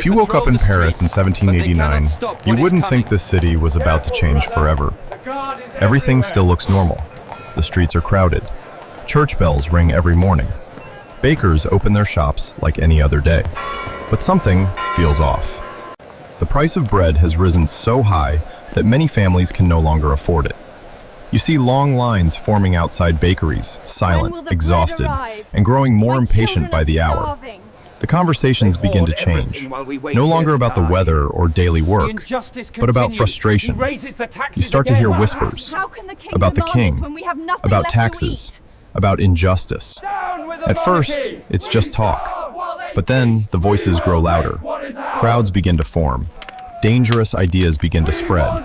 you woke up in Paris in 1789, you wouldn't think the city was about to change forever. Everything still looks normal. The streets are crowded. Church bells ring every morning. Bakers open their shops like any other day. But something feels off. The price of bread has risen so high that many families can no longer afford it. You see long lines forming outside bakeries, silent, exhausted, and growing more impatient by the hour. The conversations begin to change, no longer about the weather or daily work, but about frustration. You start to hear whispers about the king, about taxes, about injustice. At first, it's just talk, but then the voices grow louder. Crowds begin to form. Dangerous ideas begin to spread.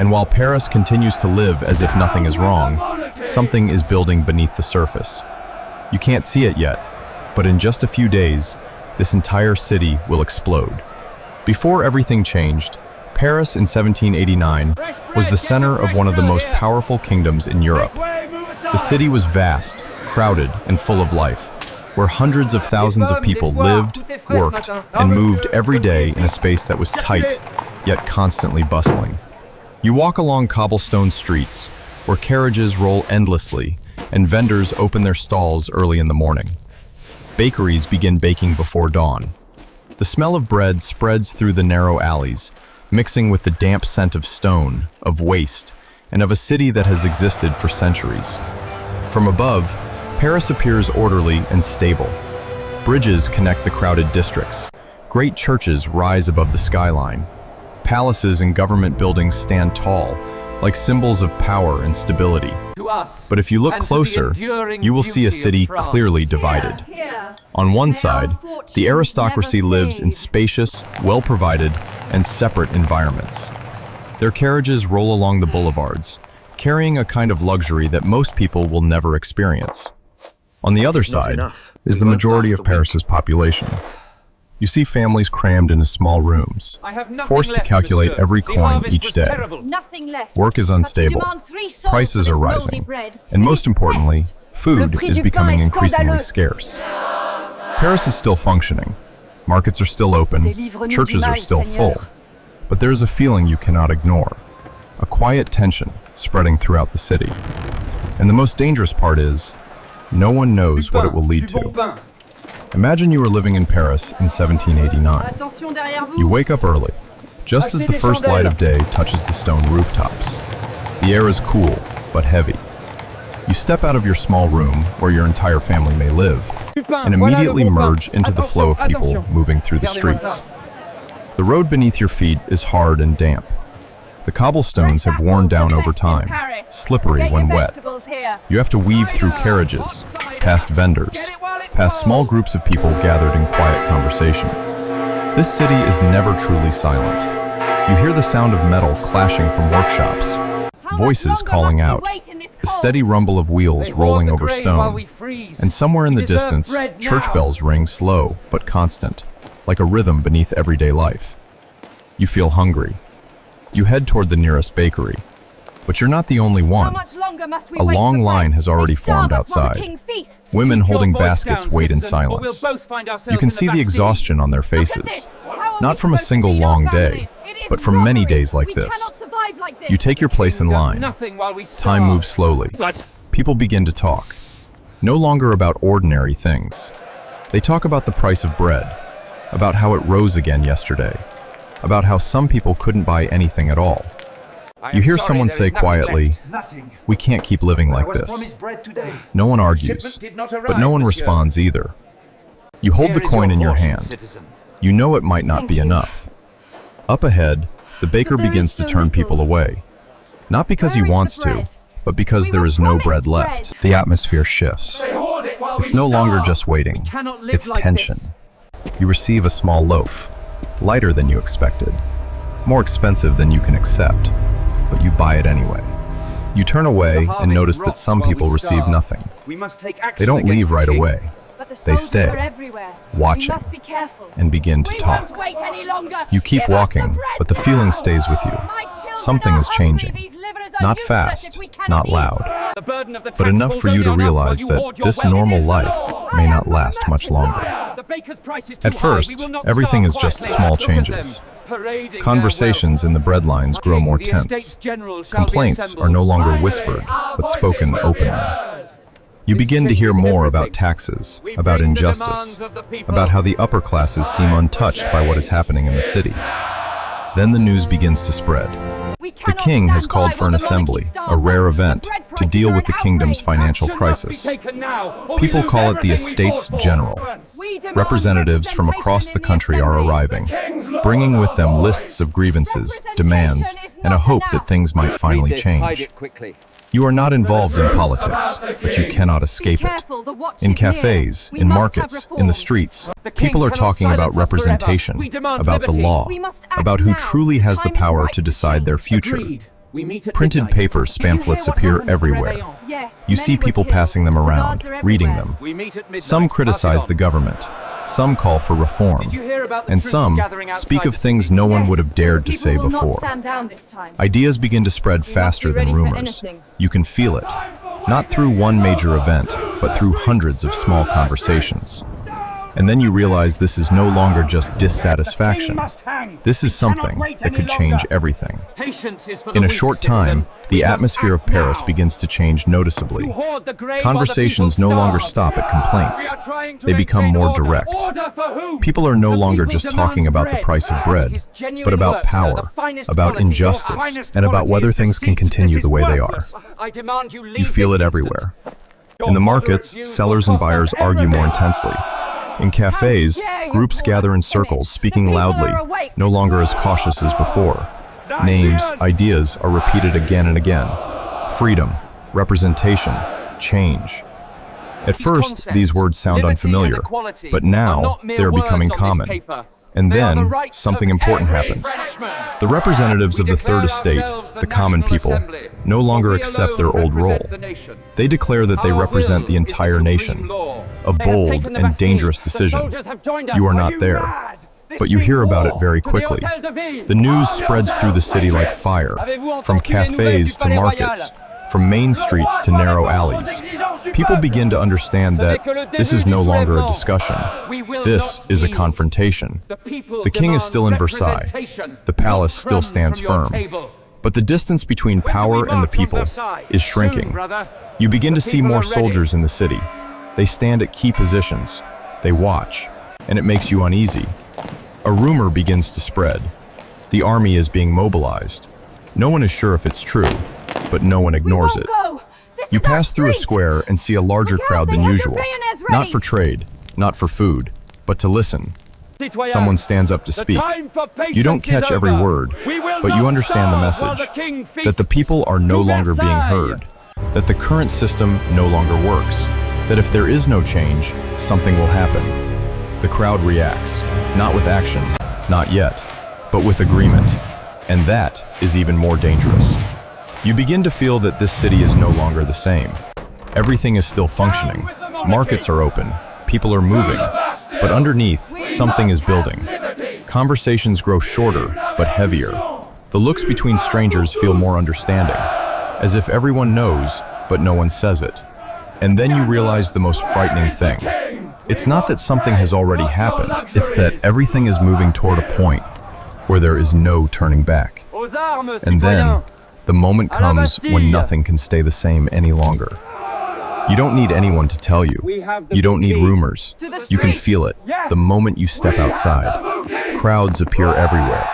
And while Paris continues to live as if nothing is wrong, something is building beneath the surface. You can't see it yet, but in just a few days, this entire city will explode. Before everything changed, Paris in 1789 was the center of one of the most powerful kingdoms in Europe. The city was vast, crowded, and full of life, where hundreds of thousands of people lived, worked, and moved every day in a space that was tight, yet constantly bustling. You walk along cobblestone streets, where carriages roll endlessly, and vendors open their stalls early in the morning. Bakeries begin baking before dawn. The smell of bread spreads through the narrow alleys, mixing with the damp scent of stone, of waste, and of a city that has existed for centuries. From above, Paris appears orderly and stable. Bridges connect the crowded districts. Great churches rise above the skyline. Palaces and government buildings stand tall, like symbols of power and stability. But if you look closer, you will see a city clearly divided. On one side, the aristocracy lives in spacious, well-provided, and separate environments. Their carriages roll along the boulevards, carrying a kind of luxury that most people will never experience. On the other side is the majority of Paris's population. You see families crammed into small rooms, forced to calculate every coin each day. Work is unstable, prices are rising, and most importantly, food is becoming increasingly scarce. Paris is still functioning, markets are still open, churches are still full, but there is a feeling you cannot ignore, a quiet tension spreading throughout the city. And the most dangerous part is, no one knows what it will lead to. Imagine you were living in Paris in 1789. You wake up early, just as the first light of day touches the stone rooftops. The air is cool, but heavy. You step out of your small room, where your entire family may live, and immediately merge into the flow of people moving through the streets. The road beneath your feet is hard and damp. The cobblestones have worn down over time, slippery when wet. You have to weave through carriages, past vendors, past small groups of people gathered in quiet conversation. This city is never truly silent. You hear the sound of metal clashing from workshops, voices calling out, the steady rumble of wheels rolling over stone, and somewhere in the distance, church bells ring slow but constant, like a rhythm beneath everyday life. You feel hungry. You head toward the nearest bakery. But you're not the only one. A long line has already formed outside. Women holding baskets wait in silence. You can see the exhaustion on their faces. Not from a single long day, but from many days like this. You take your place in line. Time moves slowly. People begin to talk. No longer about ordinary things. They talk about the price of bread, about how it rose again yesterday, about how some people couldn't buy anything at all. You hear someone say quietly, "We can't keep living like this." No one argues, but no one responds either. You hold the coin in your hand. You know it might not be enough. Up ahead, the baker begins to turn people away. Not because he wants to, but because there is no bread left. The atmosphere shifts. It's no longer just waiting. It's tension. You receive a small loaf, lighter than you expected, more expensive than you can accept. But you buy it anyway. You turn away and notice that some people receive nothing. They don't leave right away. They stay, watching, and begin to talk. You keep walking, but the feeling stays with you. Something is changing. Not fast, not loud, but enough for you to realize that this normal life may not last much longer. At first, everything is just small changes. Conversations in the bread lines grow more tense. Complaints are no longer whispered, but spoken openly. You begin to hear more about taxes, about injustice, about how the upper classes seem untouched by what is happening in the city. Then the news begins to spread. The king has called for an assembly, a rare event, to deal with the kingdom's financial crisis. People call it the Estates General. Representatives from across the country are arriving, bringing with them lists of grievances, demands, and a hope that things might finally change. You are not involved in politics, but you cannot escape it. In cafes, in markets, in the streets, people are talking about representation, about the law, about who truly has the power to decide their future. Printed papers, pamphlets appear everywhere. You see people passing them around, reading them. Some criticize the government. Some call for reform, and some speak of things no one would have dared to say before. Ideas begin to spread faster than rumors. You can feel it, not through one major event, but through hundreds of small conversations. And then you realize this is no longer just dissatisfaction. This is something that could change everything. In a short time, the atmosphere of Paris begins to change noticeably. Conversations no longer stop at complaints. They become more direct. People are no longer just talking about the price of bread, but about power, about injustice, and about whether things can continue the way they are. You feel it everywhere. In the markets, sellers and buyers argue more intensely. In cafes, groups gather in circles, speaking loudly, no longer as cautious as before. Names, ideas are repeated again and again. Freedom, representation, change. At first, these words sound unfamiliar, but now they are becoming common. And then, something important happens. The representatives of the Third Estate, the common people, no longer accept their old role. They declare that they represent the entire nation. A bold and dangerous decision. You are not there, but you hear about it very quickly. The news spreads through the city like fire, from cafes to markets, from main streets to narrow alleys. People begin to understand that this is no longer a discussion. This is a confrontation. The king is still in Versailles. The palace still stands firm. But the distance between power and the people is shrinking. You begin to see more soldiers in the city. They stand at key positions. They watch, and it makes you uneasy. A rumor begins to spread. The army is being mobilized. No one is sure if it's true, but no one ignores it. You pass through a square and see a larger crowd than usual. Not for trade, not for food, but to listen. Someone stands up to speak. You don't catch every word, but you understand the message. That the people are no longer being heard. That the current system no longer works. That if there is no change, something will happen. The crowd reacts, not with action, not yet, but with agreement. And that is even more dangerous. You begin to feel that this city is no longer the same. Everything is still functioning. Markets are open. People are moving. But underneath, something is building. Conversations grow shorter, but heavier. The looks between strangers feel more understanding, as if everyone knows, but no one says it. And then you realize the most frightening thing. It's not that something has already happened. It's that everything is moving toward a point where there is no turning back. And then, the moment comes when nothing can stay the same any longer. You don't need anyone to tell you. You don't need rumors. You can feel it the moment you step outside. Crowds appear everywhere.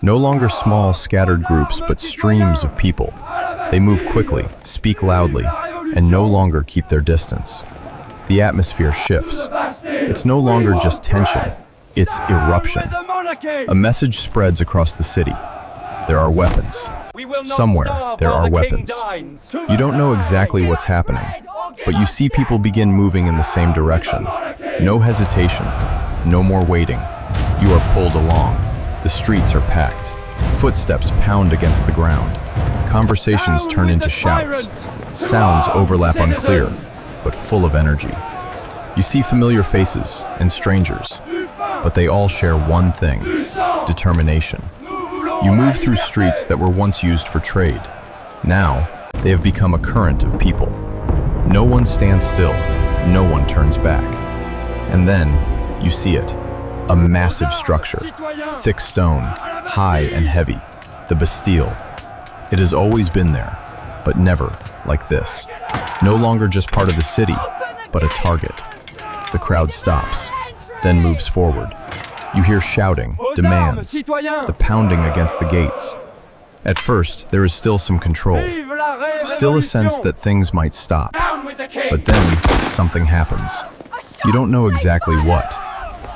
No longer small, scattered groups, but streams of people. They move quickly, speak loudly, and no longer keep their distance. The atmosphere shifts. It's no longer just tension. It's eruption. A message spreads across the city. There are weapons. Somewhere, there are weapons. You don't know exactly what's happening, but you see people begin moving in the same direction. No hesitation. No more waiting. You are pulled along. The streets are packed. Footsteps pound against the ground. Conversations turn into shouts. Sounds overlap unclear, but full of energy. You see familiar faces and strangers, but they all share one thing: determination. You move through streets that were once used for trade. Now, they have become a current of people. No one stands still. No one turns back. And then, You see it. A massive structure. Thick stone, high and heavy. The Bastille. It has always been there, but never like this. No longer just part of the city, but a target. The crowd stops, then moves forward. You hear shouting, demands, the pounding against the gates. At first, there is still some control, still a sense that things might stop. But then, something happens. You don't know exactly what.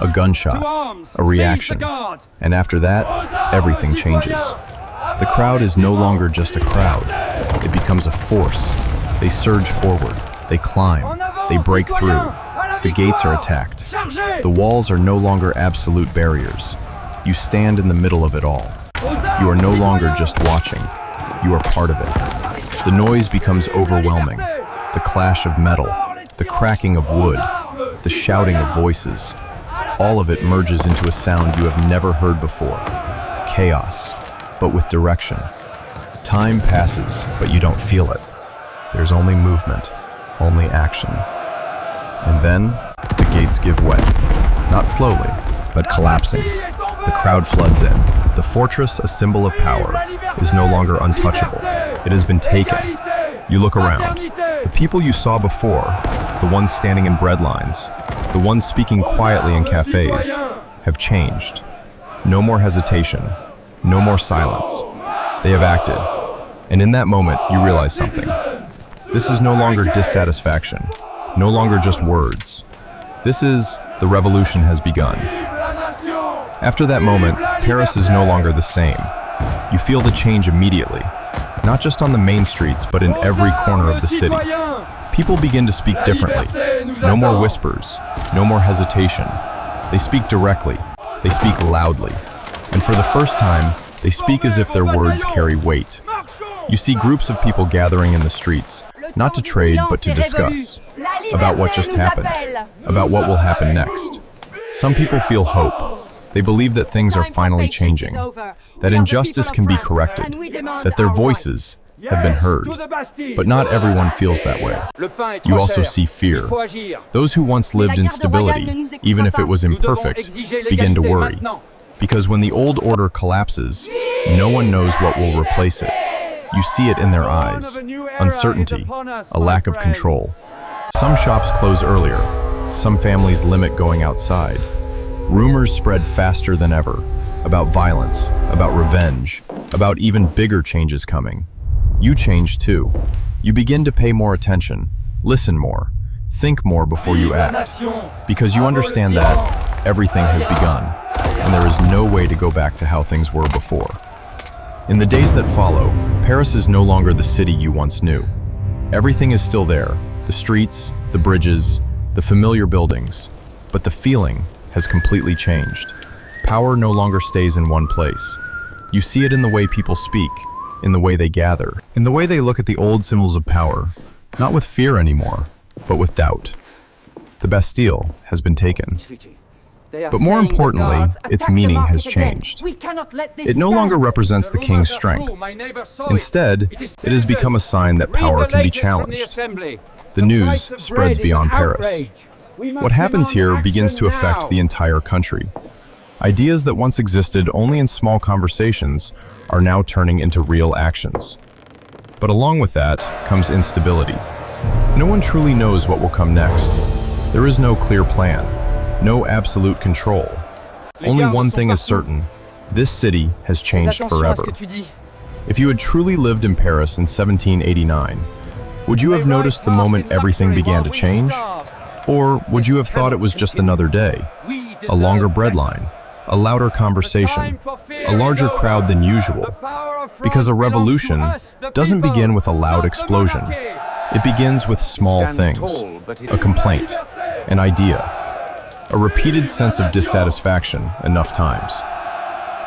A gunshot, a reaction, and after that, everything changes. The crowd is no longer just a crowd. It becomes a force. They surge forward, they climb, they break through. The gates are attacked. The walls are no longer absolute barriers. You stand in the middle of it all. You are no longer just watching. You are part of it. The noise becomes overwhelming. The clash of metal, the cracking of wood, the shouting of voices. All of it merges into a sound you have never heard before. Chaos, but with direction. Time passes, but you don't feel it. There's only movement, only action. And then, the gates give way. Not slowly, but collapsing. The crowd floods in. The fortress, a symbol of power, is no longer untouchable. It has been taken. You look around. The people you saw before, the ones standing in bread lines, the ones speaking quietly in cafes, have changed. No more hesitation. No more silence. They have acted. And in that moment, you realize something. This is no longer dissatisfaction. No longer just words. This is, the revolution has begun. After that moment, Paris is no longer the same. You feel the change immediately, not just on the main streets, but in every corner of the city. People begin to speak differently. No more whispers, no more hesitation. They speak directly, they speak loudly. And for the first time, they speak as if their words carry weight. You see groups of people gathering in the streets, not to trade, but to discuss. About what just happened, about what will happen next. Some people feel hope. They believe that things are finally changing, that injustice can be corrected, that their voices have been heard. But not everyone feels that way. You also see fear. Those who once lived in stability, even if it was imperfect, begin to worry. Because when the old order collapses, no one knows what will replace it. You see it in their eyes. Uncertainty, a lack of control. Some shops close earlier. Some families limit going outside. Rumors spread faster than ever, about violence, about revenge, about even bigger changes coming. You change too. You begin to pay more attention, listen more, think more before you act. Because you understand that everything has begun, and there is no way to go back to how things were before. In the days that follow, Paris is no longer the city you once knew. Everything is still there, the streets, the bridges, the familiar buildings, but the feeling has completely changed. Power no longer stays in one place. You see it in the way people speak, in the way they gather, in the way they look at the old symbols of power, not with fear anymore, but with doubt. The Bastille has been taken. But more importantly, its meaning has changed. It no longer represents the king's strength. Instead, it has become a sign that power can be challenged. The news spreads beyond Paris. What happens here begins to affect the entire country. Ideas that once existed only in small conversations are now turning into real actions. But along with that comes instability. No one truly knows what will come next. There is no clear plan, no absolute control. Only one thing is certain: this city has changed forever. If you had truly lived in Paris in 1789, would you have noticed the moment everything began to change? Or would you have thought it was just another day? A longer bread line, a louder conversation, a larger crowd than usual? Because a revolution doesn't begin with a loud explosion. It begins with small things: a complaint, an idea, a repeated sense of dissatisfaction enough times.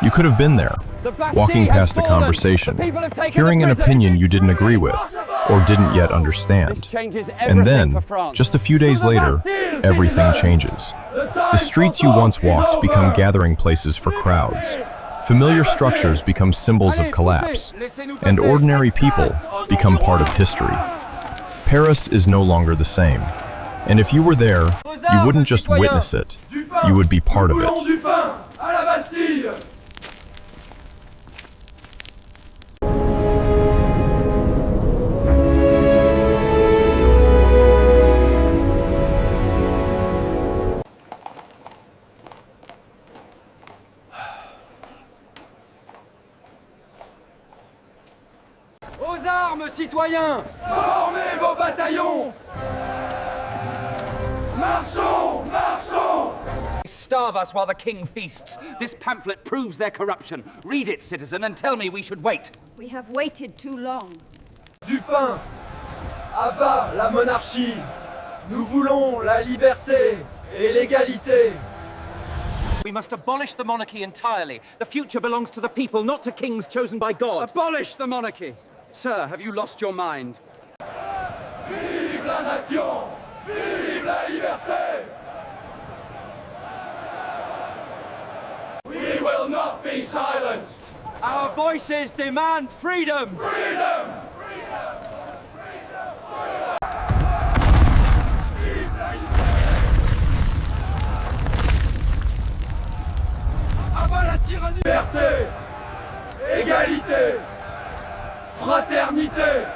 You could have been there, walking past a conversation, hearing an opinion you didn't agree with or didn't yet understand. And then, just a few days later, everything changes. The streets you once walked become gathering places for crowds. Familiar structures become symbols of collapse, and ordinary people become part of history. Paris is no longer the same. And if you were there, you wouldn't just witness it, you would be part of Nous voulons it. du pain à la Bastille. Aux armes, citoyens! Formez vos bataillons. Marchons, marchons. Starve us while the king feasts. This pamphlet proves their corruption. Read it, citizen, and tell me we should wait. We have waited too long. Du pain. À bas la monarchie. Nous voulons la liberté et l'égalité. We must abolish the monarchy entirely. The future belongs to the people, not to kings chosen by God. Abolish the monarchy! Sir, have you lost your mind? Vive la nation! Vive la liberté! We will not be silenced! Our voices demand freedom! Freedom! À bas la tyrannie! Liberté! Égalité! Fraternité!